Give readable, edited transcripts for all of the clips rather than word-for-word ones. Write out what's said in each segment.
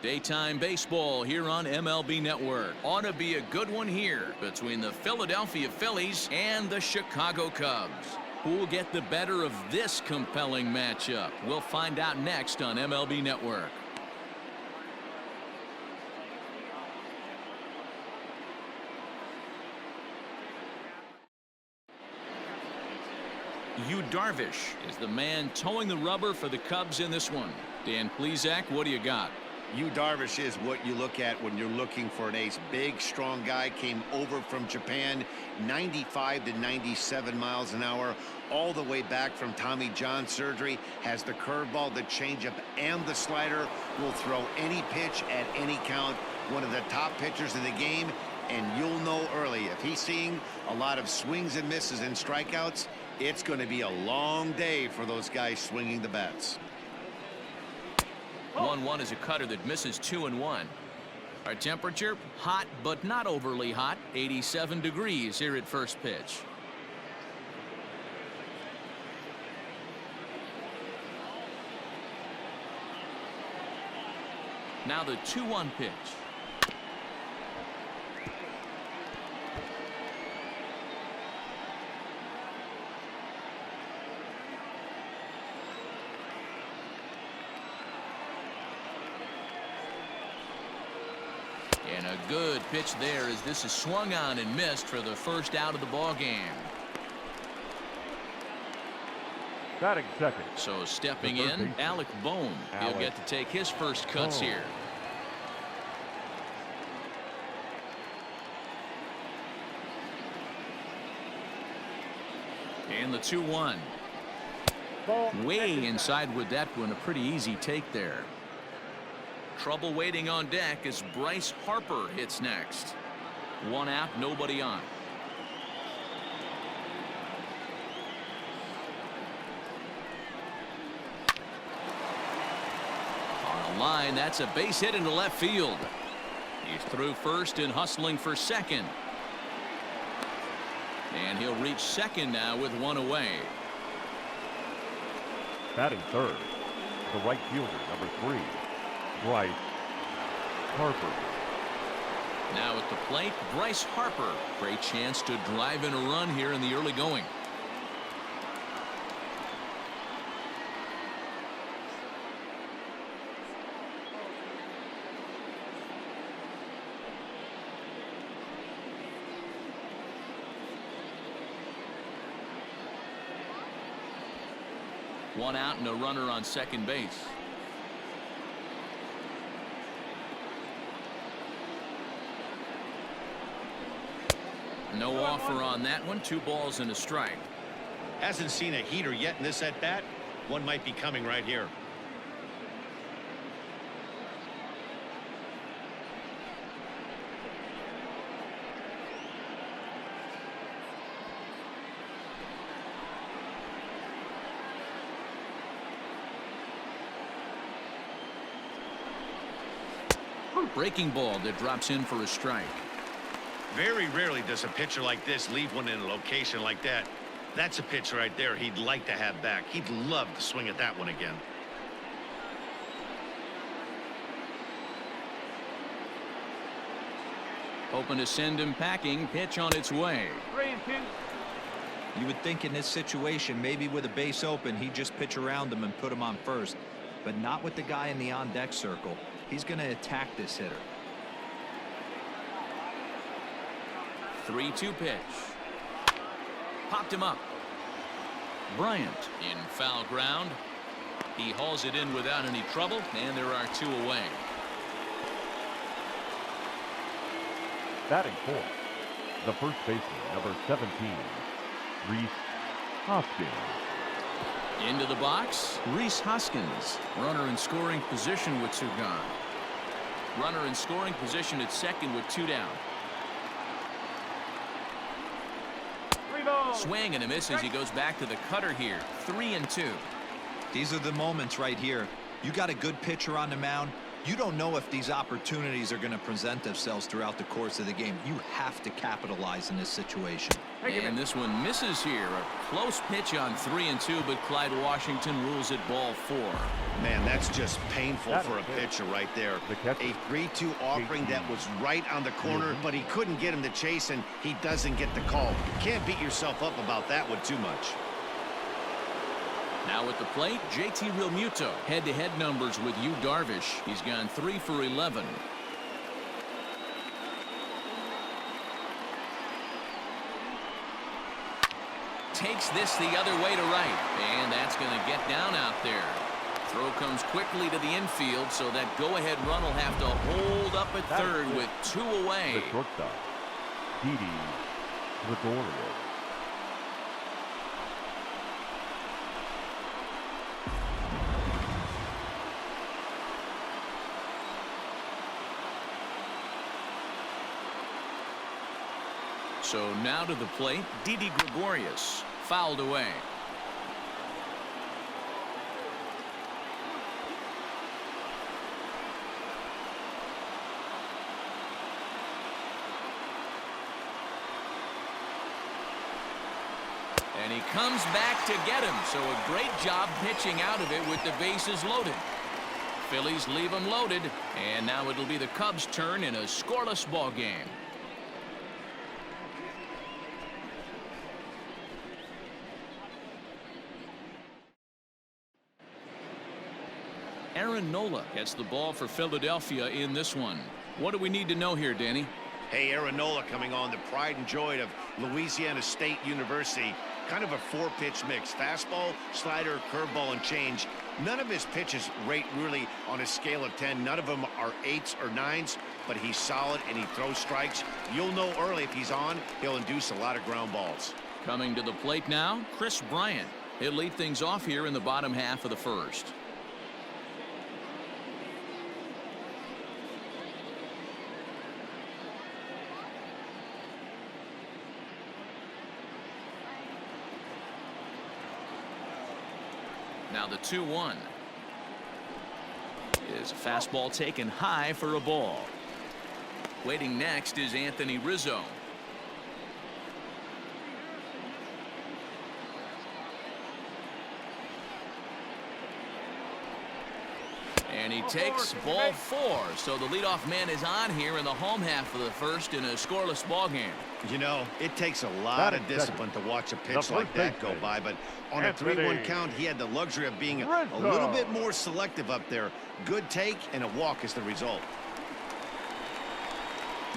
Daytime baseball here on MLB Network. Ought to be a good one here between the Philadelphia Phillies and the Chicago Cubs. Who will get the better of this compelling matchup? We'll find out next on MLB Network. Yu Darvish is the man towing the rubber for the Cubs in this one. Dan Plesac, what do you got? Yu Darvish is what you look at when you're looking for an ace. Big, strong guy, came over from Japan, 95 to 97 miles an hour, all the way back from Tommy John surgery, has the curveball, the changeup, and the slider, will throw any pitch at any count. One of the top pitchers in the game, and you'll know early. If he's seeing a lot of swings and misses and strikeouts, it's going to be a long day for those guys swinging the bats. 1-1 is a cutter that misses 2-1. Our temperature, hot but not overly hot, 87 degrees here at first pitch. Now the 2-1 pitch. And a good pitch there as this is swung on and missed for the first out of the ball game. Batting second. So stepping in, Alec Bohm. He'll get to take his first cuts here. And the 2-1. Way inside with that one. A pretty easy take there. Trouble waiting on deck as Bryce Harper hits next. One out, nobody on. On the line, that's a base hit into left field. He's through first and hustling for second. And he'll reach second now with one away. Batting third, the right fielder, number 3. Bryce Harper. Now at the plate, Bryce Harper. Great chance to drive in a run here in the early going. One out and a runner on second base. No offer on that one. 2 balls and a strike. Hasn't seen a heater yet in this at bat. One might be coming right here. Breaking ball that drops in for a strike. Very rarely does a pitcher like this leave one in a location like that. That's a pitch right there he'd like to have back. He'd love to swing at that one again. Hoping to send him packing. Pitch on its way. You would think in this situation, maybe with a base open, he'd just pitch around him and put him on first. But not with the guy in the on-deck circle. He's going to attack this hitter. 3-2 pitch. Popped him up. Bryant in foul ground. He hauls it in without any trouble, and there are 2 away. Batting fourth, the first baseman, number 17, Rhys Hoskins. Into the box, Rhys Hoskins. Runner in scoring position with 2 gone. Runner in scoring position at second with 2 down. Swing and a miss as he goes back to the cutter here. 3-2. These are the moments right here. You got a good pitcher on the mound. You don't know if these opportunities are going to present themselves throughout the course of the game. You have to capitalize in this situation. And this one misses here. A close pitch on 3-2, but Clyde Washington rules it ball 4. Man, that's just painful for a pitcher right there. A 3-2 offering that was right on the corner, but he couldn't get him to chase, and he doesn't get the call. Can't beat yourself up about that one too much. Now at the plate, JT Realmuto. Head-to-head numbers with Yu Darvish. He's gone 3 for 11. Takes this the other way to right, and that's going to get down out there. Throw comes quickly to the infield, so that go-ahead run will have to hold up at third with 2 away. The shortstop, Didi Gregorius. So now to the plate, Didi Gregorius. Fouled away. And he comes back to get him. So a great job pitching out of it with the bases loaded. Phillies leave him loaded. And now it'll be the Cubs' turn in a scoreless ball game. Aaron Nola gets the ball for Philadelphia in this one. What do we need to know here, Danny? Hey, Aaron Nola coming on, the pride and joy of Louisiana State University. Kind of a 4-pitch mix. Fastball, slider, curveball, and change. None of his pitches rate really on a scale of 10. None of them are 8s or 9s, but he's solid and he throws strikes. You'll know early if he's on, he'll induce a lot of ground balls. Coming to the plate now, Chris Bryant. He'll lead things off here in the bottom half of the first. Now the 2-1 is a fastball taken high for a ball. Waiting next is Anthony Rizzo. And he takes ball 4. So the leadoff man is on here in the home half of the first in a scoreless ball game. You know, it takes a lot of discipline to watch a pitch like that go by, but on a 3-1 count, he had the luxury of being a little bit more selective up there. Good take and a walk is the result.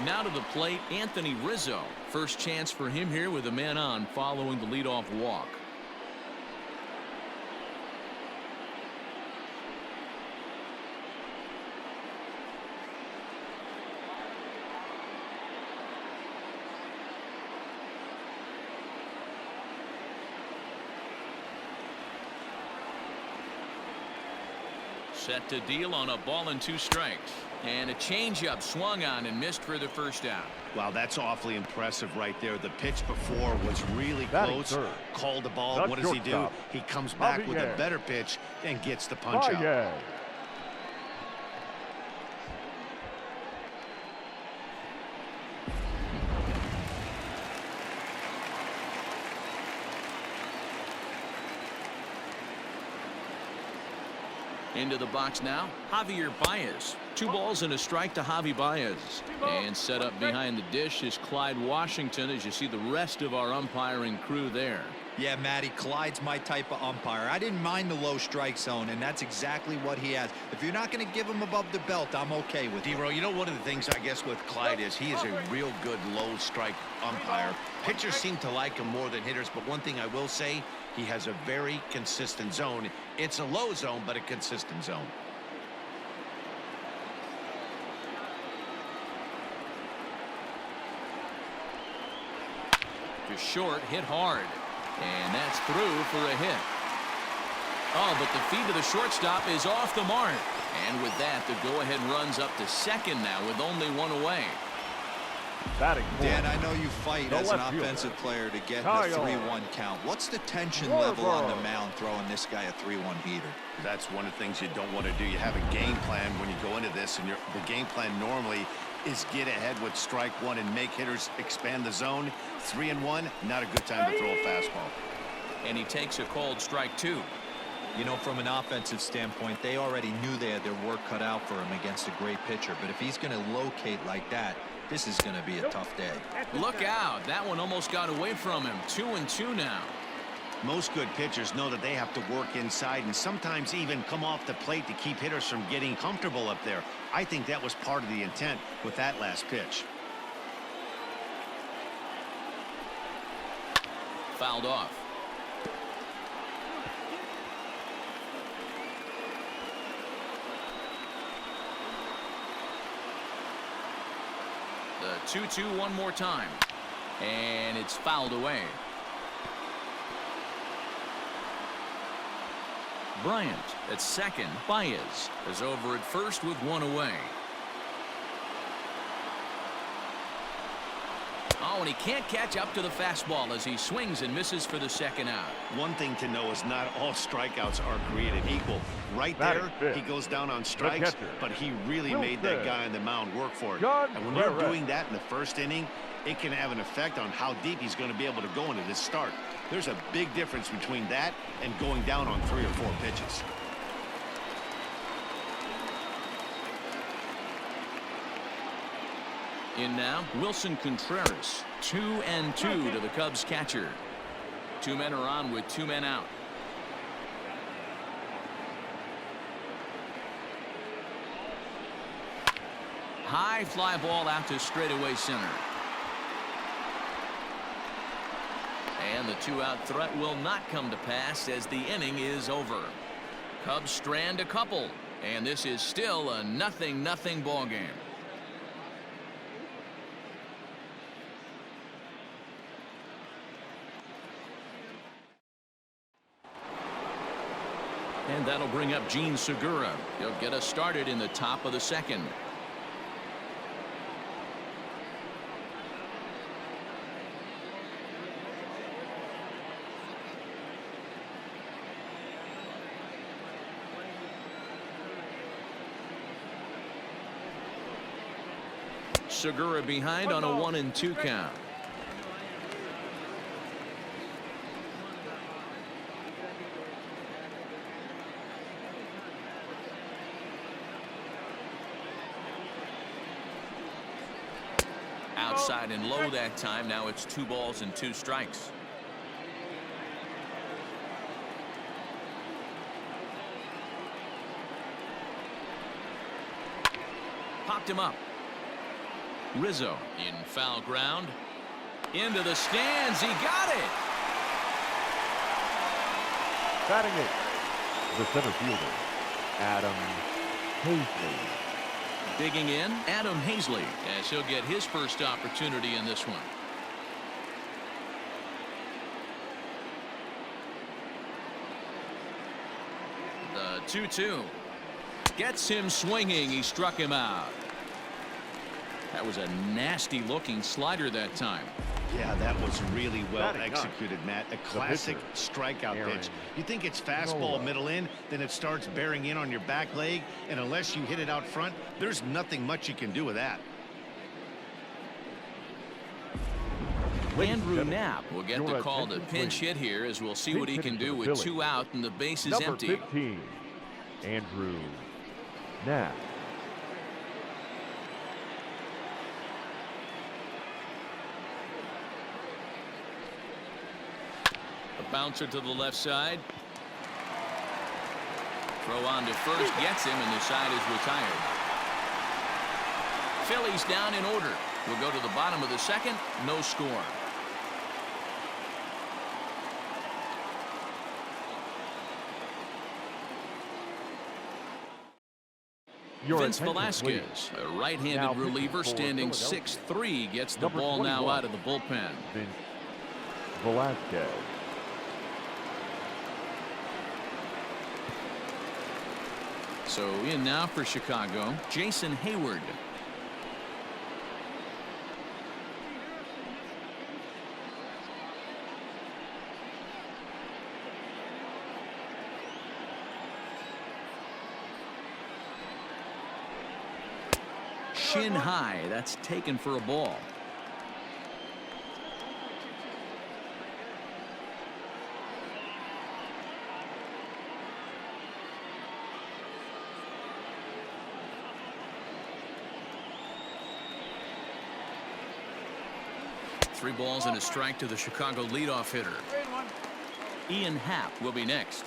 Now to the plate, Anthony Rizzo. First chance for him here with a man on following the leadoff walk. Set to deal on a ball and 2 strikes. And a changeup swung on and missed for the first out. Wow, that's awfully impressive right there. The pitch before was really close. Called the ball. What does he do? He comes back with a better pitch and gets the punch out. Into the box now, Javier Baez. 2 balls and a strike to Javi Baez. And set up behind the dish is Clyde Washington, as you see the rest of our umpiring crew there. Yeah, Matty, Clyde's my type of umpire. I didn't mind the low strike zone, and that's exactly what he has. If you're not going to give him above the belt, I'm okay with it. D-Row, you know, one of the things I guess with Clyde is he is a real good low strike umpire. Pitchers seem to like him more than hitters, but one thing I will say, he has a very consistent zone. It's a low zone, but a consistent zone. Just short, hit hard. And that's through for a hit. Oh, but the feed to the shortstop is off the mark. And with that, the go-ahead runs up to second now with only 1 away. Batting Dan, fourth. I know you fight The as an left fielder, offensive player to get the Kyle 3-1 count. What's the tension level on the Schwarber. mound throwing this guy a 3-1 heater? That's one of the things you don't want to do. You have a game plan when you go into this, and the game plan normally is get ahead with strike one and make hitters expand the zone. 3-1, not a good time to throw a fastball. And he takes a called strike 2. You know, from an offensive standpoint, they already knew they had their work cut out for him against a great pitcher. But if he's going to locate like that, this is going to be a tough day. Look out. That one almost got away from him. 2-2 now. Most good pitchers know that they have to work inside and sometimes even come off the plate to keep hitters from getting comfortable up there. I think that was part of the intent with that last pitch. Fouled off. The 2-2 one more time. And it's fouled away. Bryant at second. Baez is over at first with one away. Oh, and he can't catch up to the fastball as he swings and misses for the second out. One thing to know is not all strikeouts are created equal. Right there, he goes down on strikes, but he really made that guy on the mound work for it. And when you're doing that in the first inning, it can have an effect on how deep he's going to be able to go into this start. There's a big difference between that and going down on 3 or 4 pitches. In now, Wilson Contreras. 2-2 to the Cubs catcher. 2 men are on with 2 men out. High fly ball out to straightaway center. And the 2-out threat will not come to pass as the inning is over. Cubs strand a couple, and this is still a 0-0 ball game. And that'll bring up Gene Segura. He'll get us started in the top of the second. Segura behind on a 1-2 count. Outside and low that time. Now it's 2 balls and 2 strikes. Popped him up. Rizzo in foul ground. Into the stands. He got it. Batting it, the center fielder, Adam Hazley. Digging in, Adam Hazley, as he'll get his first opportunity in this one. The 2-2 gets him swinging. He struck him out. That was a nasty looking slider that time. Yeah, that was really well executed, Matt. A classic strikeout pitch. You think it's fastball middle in, then it starts bearing in on your back leg, and unless you hit it out front, there's nothing much you can do with that. Andrew Knapp will get the call to pinch hit here, as we'll see what he can do with 2 out and the base is empty. Number 15, Andrew Knapp. Bouncer to the left side. Throw on to first, gets him, and the side is retired. Phillies down in order. We'll go to the bottom of the second. No score. Vince Velasquez, a right-handed reliever standing 6'3", gets the ball now out of the bullpen. Vince Velasquez. So in now for Chicago, Jason Hayward. Shin high. That's taken for a ball. Three balls and a strike to the Chicago leadoff hitter. Ian Happ will be next.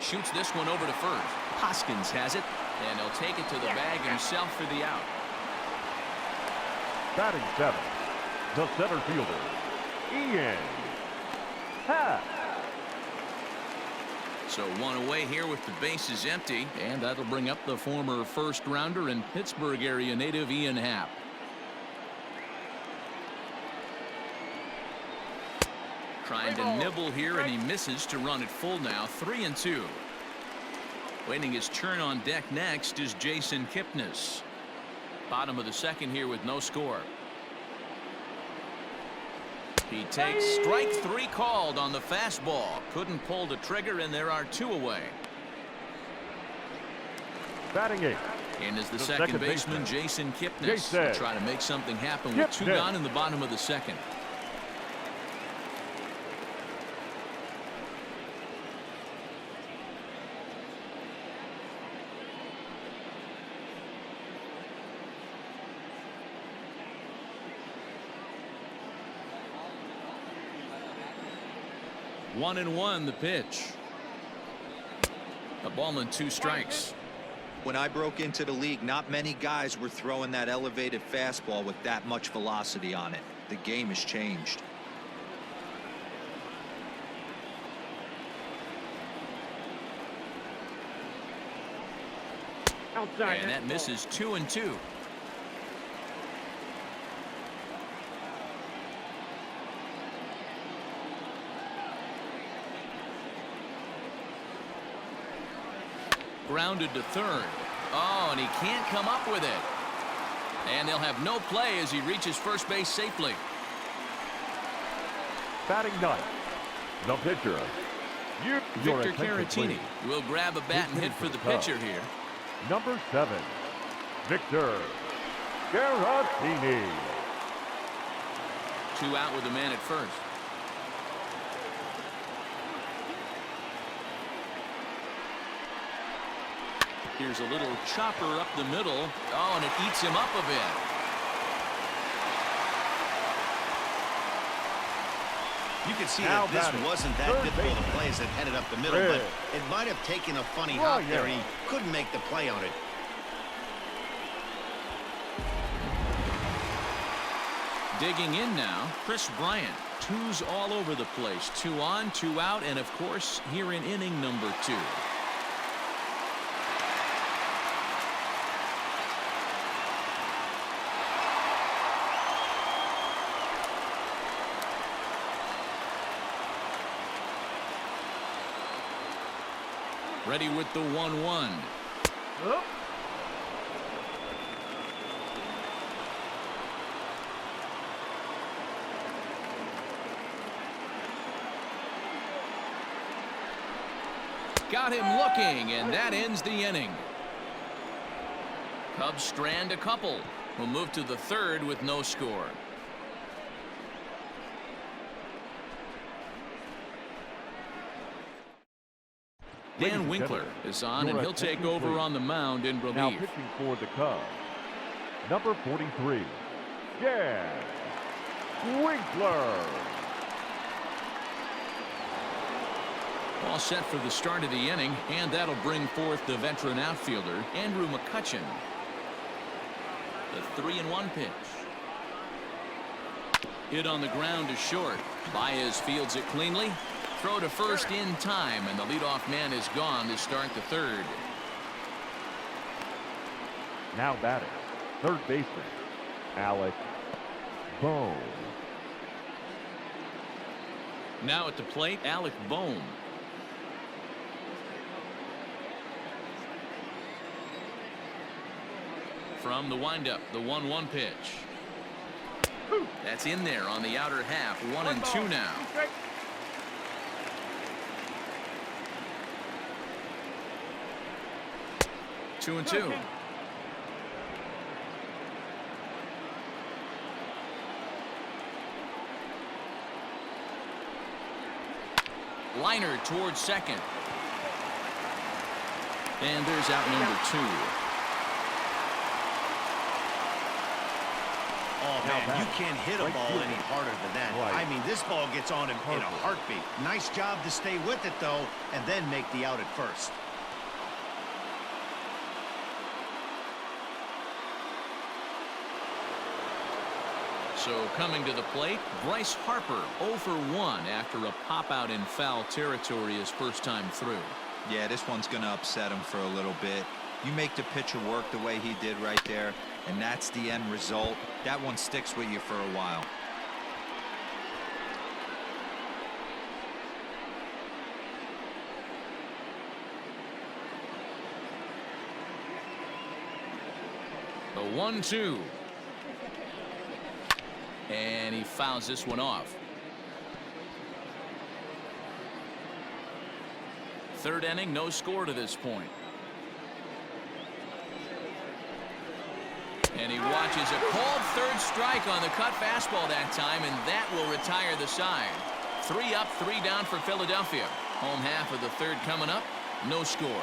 Shoots this one over to first. Hoskins has it, and he'll take it to the bag himself for the out. Batting seventh, the center fielder, Ian Happ. So one away here with the bases empty, and that'll bring up the former first rounder and Pittsburgh area native Ian Happ. Trying to nibble here, and he misses to run it full now. 3-2. Waiting his turn on deck next is Jason Kipnis. Bottom of the second here with no score. He takes strike three called on the fastball. Couldn't pull the trigger, and there are two away. Batting eighth. And as the second baseman, Jason Kipnis, will try to make something happen with two gone in the bottom of the second. One and one, the pitch. A ball and two strikes. When I broke into the league, not many guys were throwing that elevated fastball with that much velocity on it. The game has changed. And that misses 2-2. Grounded to third. Oh, and he can't come up with it. And they'll have no play as he reaches first base safely. Batting ninth, the pitcher, Victor Caratini will grab a bat and hit for the pitcher here. Number 7, Victor Caratini. Two out with a man at first. Here's a little chopper up the middle. Oh, and it eats him up a bit. You can see that this wasn't that difficult a play as it headed up the middle, but it might have taken a funny hop there. He couldn't make the play on it. Digging in now, Chris Bryant. Twos all over the place. 2 on, 2 out, and of course, here in inning number 2. Ready with the 1-1. Got him looking, and that ends the inning. Cubs strand a couple. Will move to the third with no score. Dan Winkler is on, and he'll take over on the mound in relief. Now pitching for the Cubs, number 43, Dan Winkler. All set for the start of the inning, and that'll bring forth the veteran outfielder, Andrew McCutchen. The 3-1 pitch. Hit on the ground to short. Baez fields it cleanly. Throw to first in time, and the leadoff man is gone to start the third. Now batting, third baseman, Alec Bohm. Now at the plate, Alec Bohm. From the windup, the 1-1 pitch. That's in there on the outer half. 1-2 now. 2-2. Liner towards second. And there's out number 2. Oh, man, you can't hit a Right ball fielder. any harder than that. Right. I mean, this ball gets on him in a heartbeat. Nice job to stay with it, though, and then make the out at first. So coming to the plate, Bryce Harper 0 for 1 after a pop out in foul territory his first time through. Yeah, this one's going to upset him for a little bit. You make the pitcher work the way he did right there, and that's the end result. That one sticks with you for a while. The 1-2. And he fouls this one off. Third inning, no score to this point. And he watches a called third strike on the cut fastball that time, and that will retire the side. 3 up, 3 down for Philadelphia. Home half of the third coming up, no score.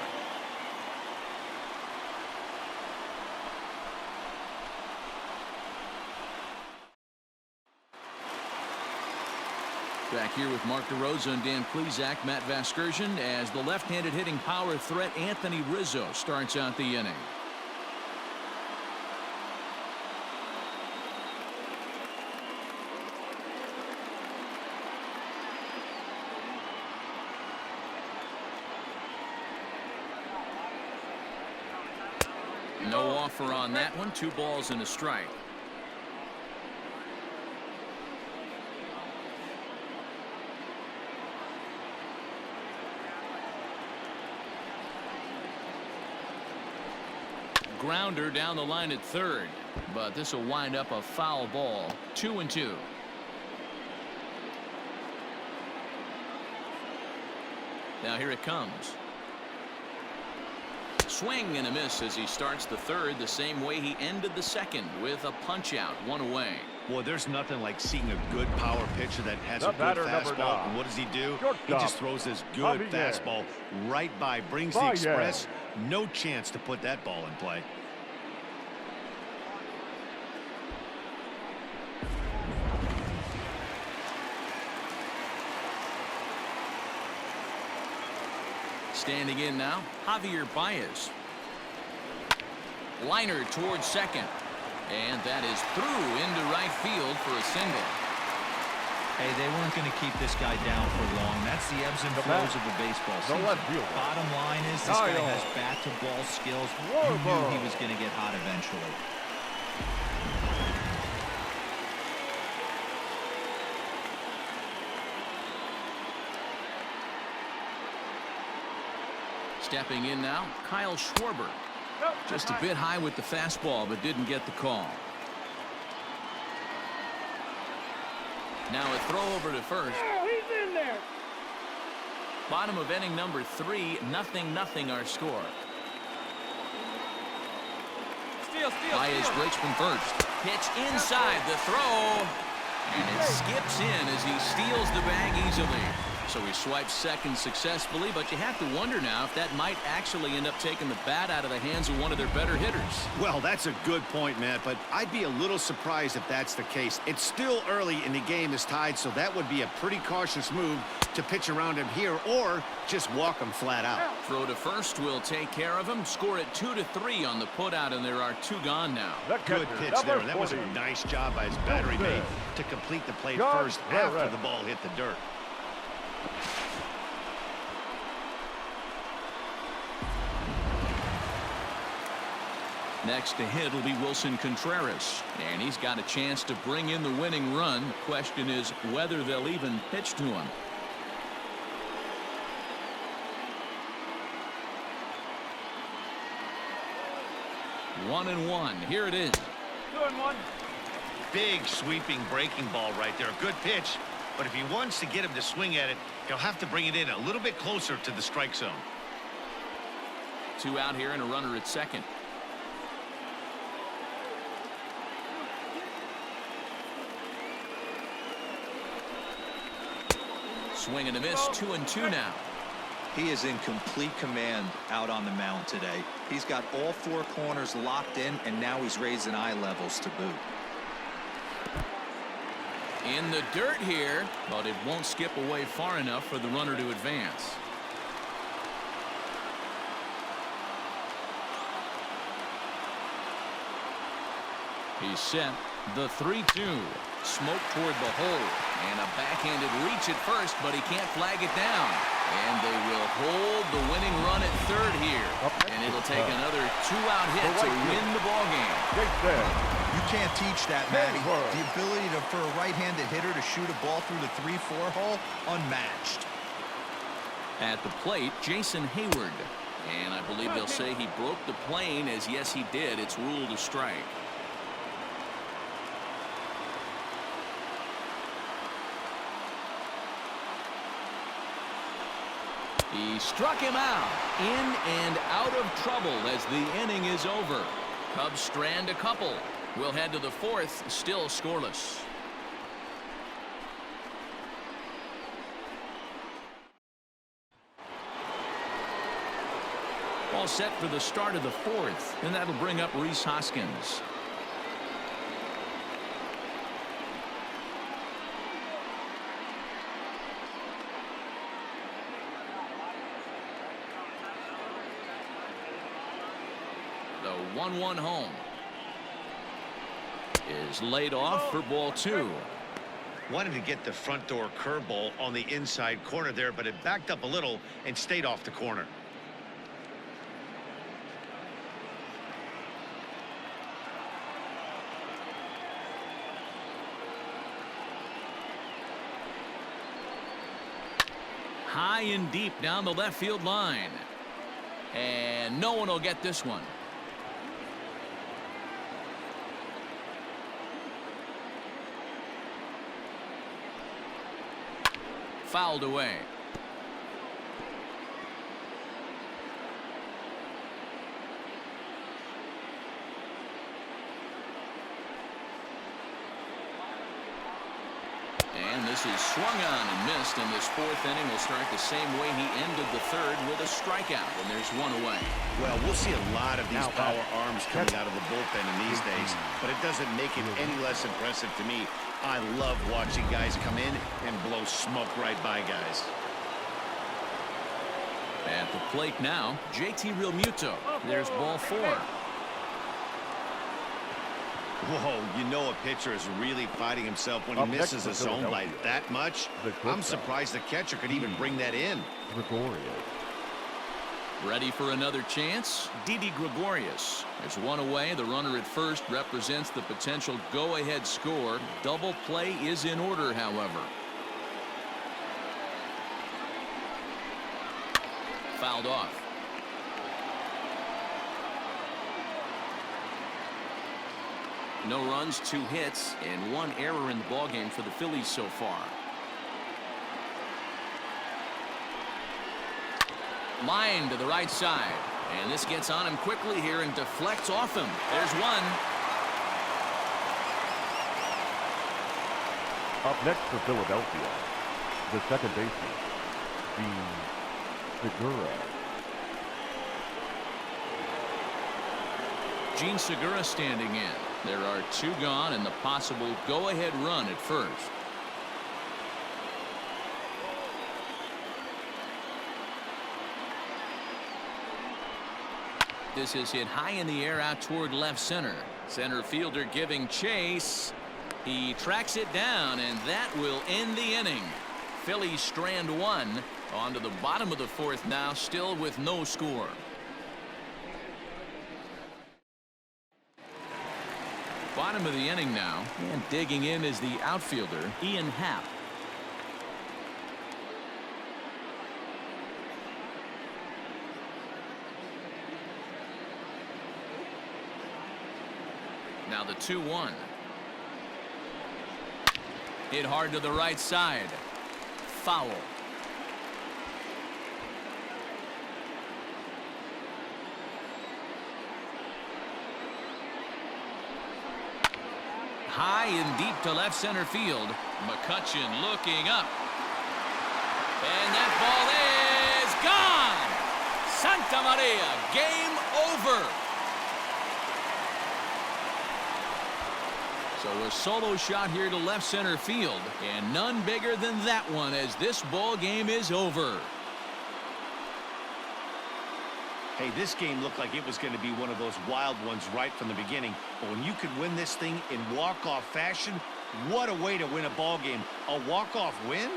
Back here with Mark DeRosa and Dan Plesac, Matt Vasgersian, as the left-handed hitting power threat Anthony Rizzo starts out the inning. No offer on that one. 2 balls and a strike. Grounder down the line at third, but this will wind up a foul ball. 2-2. Now here it comes. Swing and a miss as he starts the third the same way he ended the second, with a punch out, 1 away. Boy, there's nothing like seeing a good power pitcher that has The a good batter, number fastball. 9. And what does he do? Shortstop. He just throws this good Javier. fastball right by, brings the Javier. express. No chance to put that ball in play. Standing in now, Javier Baez. Liner towards second. And that is through into right field for a single. Hey, they weren't going to keep this guy down for long. That's the ebbs and flows of a baseball The season. left fielder. Bottom line is this guy Kyle. has bat-to-ball skills. You Whoa, knew he whoa. was going to get hot eventually. Stepping in now, Kyle Schwarber. Just a bit high with the fastball, but didn't get the call. Now a throw over to first. He's in there. Bottom of inning number 3, 0-0 our score. Steal. Baez breaks from first. Pitch inside the throw. And it skips in as he steals the bag easily. So he swipes second successfully, but you have to wonder now if that might actually end up taking the bat out of the hands of one of their better hitters. Well, that's a good point, Matt, but I'd be a little surprised if that's the case. It's still early and the game is tied, so that would be a pretty cautious move to pitch around him here or just walk him flat out. Throw to first will take care of him. Score at 2-3 on the putout, and there are 2 gone now. The Good catcher, pitch number there, and that was a 40. nice job by his battery mate to complete the play John first Barrett. after the ball hit the dirt. Next to hit will be Wilson Contreras, and he's got a chance to bring in the winning run. Question is whether they'll even pitch to him. One and one. Here it is. 2-1. Big sweeping breaking ball right there. Good pitch, but if he wants to get him to swing at it, he'll have to bring it in a little bit closer to the strike zone. Two out here and a runner at second. Swing and a miss, 2-2 now. He is in complete command out on the mound today. He's got all four corners locked in, and now he's raising eye levels to boot. In the dirt here, but it won't skip away far enough for the runner to advance. He's set. The 3-2. Smoke toward the hole. And a backhanded reach at first, but he can't flag it down. And they will hold the winning run at third here. And it'll take another two-out hit to win the ballgame. You can't teach that, Matty. The ability for a right-handed hitter to shoot a ball through the 3-4 hole, unmatched. At the plate, Jason Hayward. And I believe they'll say he broke the plane, as yes, he did. It's ruled a strike. He struck him out. In and out of trouble as the inning is over. Cubs strand a couple. We'll head to the fourth, still scoreless. All set for the start of the fourth, and that'll bring up Rhys Hoskins. The 1-1 home is laid off for ball two. Wanted to get the front door curveball on the inside corner there, but it backed up a little and stayed off the corner. High and deep down the left field line. And no one will get this one. Fouled away. And this is swung on and missed, and this fourth inning will start the same way he ended the third, with a strikeout, and there's one away. Well, we'll see a lot of these power arms coming out of the bullpen in these days, but it doesn't make it any less impressive to me. I love watching guys come in and blow smoke right by guys. At the plate now, JT Realmuto. There's ball four. Whoa, you know a pitcher is really fighting himself when he misses a zone by that much. I'm surprised the catcher could even bring that in. Ready for another chance? Didi Gregorius. There's one away. The runner at first represents the potential go-ahead score. Double play is in order, however. Fouled off. No runs, 2 hits, and 1 error in the ballgame for the Phillies so far. Line to the right side. And this gets on him quickly here and deflects off him. There's one. Up next for Philadelphia, the second baseman, Segura. Gene Segura standing in. There are 2 gone and the possible go-ahead run at first. This is hit high in the air out toward left center. Center fielder giving chase. He tracks it down, and that will end the inning. Phillies strand 1. On to the bottom of the fourth now, still with no score. Bottom of the inning now, and digging in is the outfielder, Ian Happ. Now the 2-1. Hit hard to the right side. Foul. high and deep to left center field. McCutchen looking up. And that ball is gone. Santa Maria, game over. So a solo shot here to left center field, and none bigger than that one as this ball game is over. Hey, this game looked like it was going to be one of those wild ones right from the beginning. But when you could win this thing in walk-off fashion, what a way to win a ball game. A walk-off win?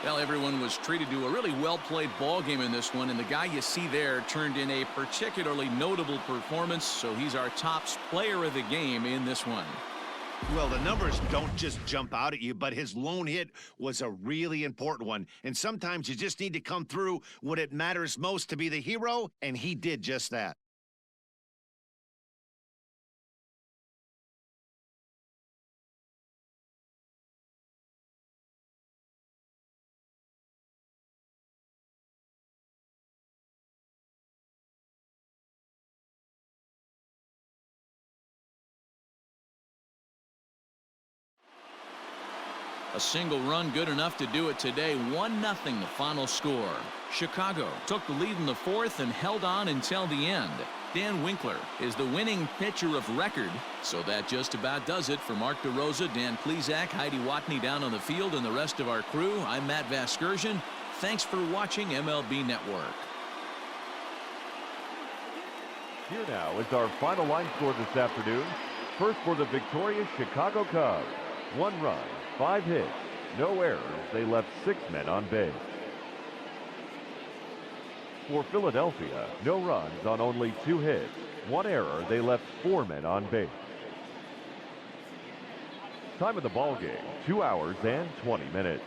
Well, everyone was treated to a really well-played ball game in this one, and the guy you see there turned in a particularly notable performance, so he's our top player of the game in this one. Well, the numbers don't just jump out at you, but his lone hit was a really important one. And sometimes you just need to come through when it matters most to be the hero, and he did just that. A single run good enough to do it today. 1-0 the final score. Chicago took the lead in the fourth and held on until the end. Dan Winkler is the winning pitcher of record. So that just about does it for Mark DeRosa, Dan Plesac, Heidi Watney down on the field, and the rest of our crew. I'm Matt Vasgersian. Thanks for watching MLB Network. Here now is our final line score this afternoon. First for the victorious Chicago Cubs. 1 run, 5 hits, no errors. They left 6 men on base. For Philadelphia, no runs on only 2 hits, 1 error. They left 4 men on base. Time of the ball game, 2 hours and 20 minutes.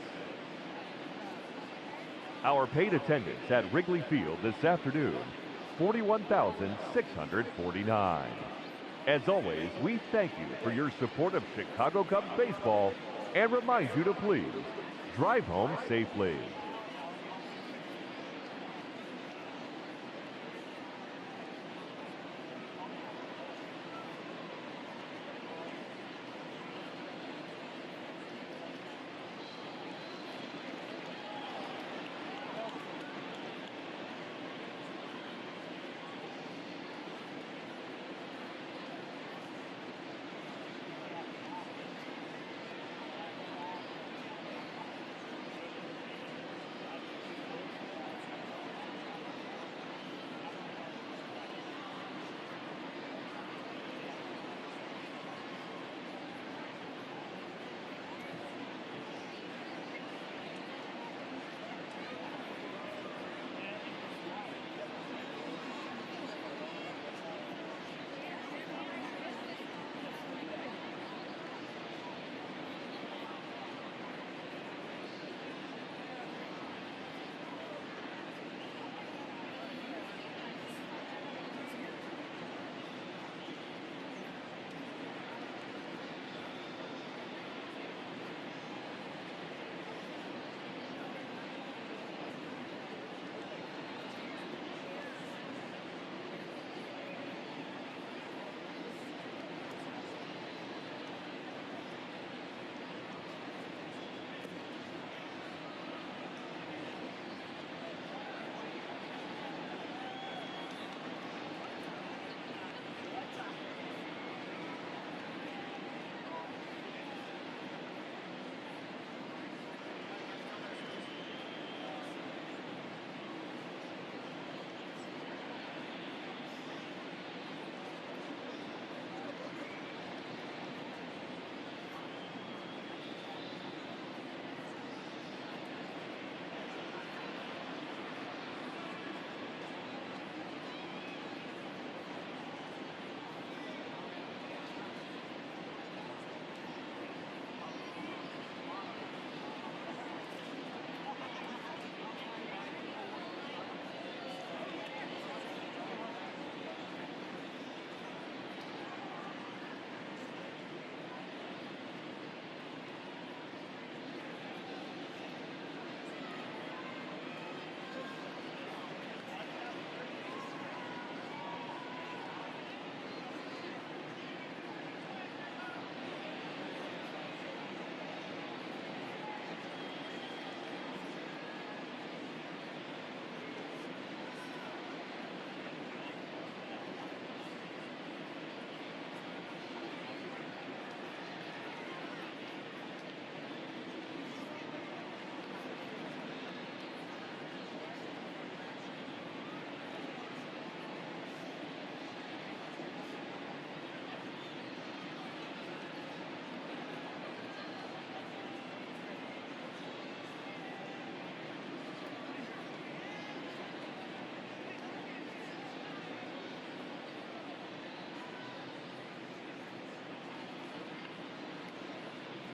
Our paid attendance at Wrigley Field this afternoon, 41,649. As always, we thank you for your support of Chicago Cubs baseball and remind you to please drive home safely.